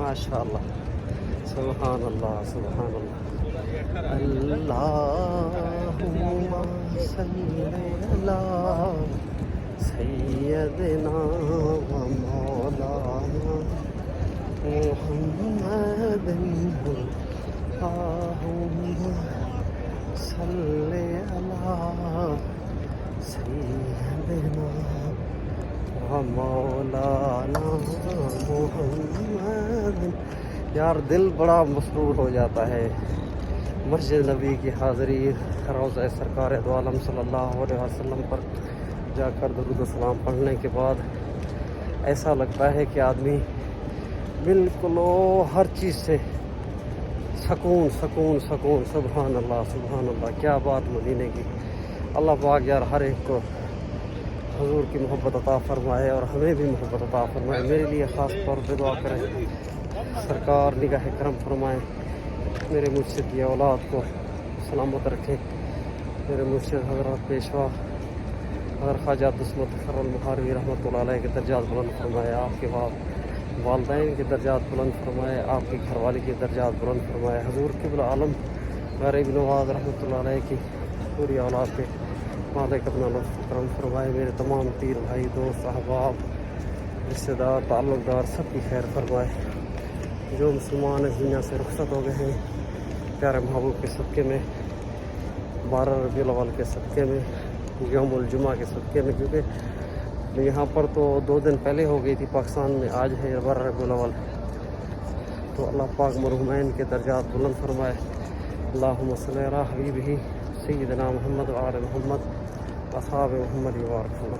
ماشاء اللہ، سبحان اللہ سبحان اللہ۔ اللہم صلی علی سیدنا و مولانا محمد، اللہم صلی علی سیدنا و مولانا محمد۔ یار دل بڑا مسرور ہو جاتا ہے مسجد نبی کی حاضری، روضہ سرکار دو عالم صلی اللہ علیہ وسلم پر جا کر درود و سلام پڑھنے کے بعد ایسا لگتا ہے کہ آدمی بالکل ہر چیز سے سکون سکون سکون۔ سبحان اللہ سبحان اللہ، کیا بات مدینے کی۔ اللہ پاک یار ہر ایک کو حضور کی محبت عطا فرمائے اور ہمیں بھی محبت عطا فرمائے۔ میرے لیے خاص طور پہ دعا کریں، سرکار نگاہ کرم فرمائیں، میرے مرشد کی اولاد کو سلامت رکھیں، میرے مرشد حضرت پیشوا حضرت خواجہ عبدالصمد فخر المحاروی رحمۃ اللہ علیہ کے درجات بلند فرمائے، آپ کے والدین کے درجات بلند فرمائے، آپ کے گھر والے کے درجات بلند فرمائے، حضور قبل عالم غریب نواز رحمۃ اللہ علیہ کی پوری اولاد کے مالک اپنا لطف کرم فرمائے، میرے تمام پیر بھائی دوست احباب رشتہ دار تعلق دار سب کی خیر فرمائے۔ جو مسلمان اس دنیا سے رخصت ہو گئے ہیں پیارے محبوب کے صدقے میں، 12 ربیع الاول کے صدقے میں، یوم الجمعہ کے صدقے میں، کیونکہ یہاں پر تو 2 دن پہلے ہو گئی تھی پاکستان میں، آج ہے 12 ربیع الاول، تو اللہ پاک مرحومین کے درجات بلند فرمائے۔ اللہم صلی علی حبیبہ سیدنا محمد و آل محمد اصحاب محمد وبارک اللہ۔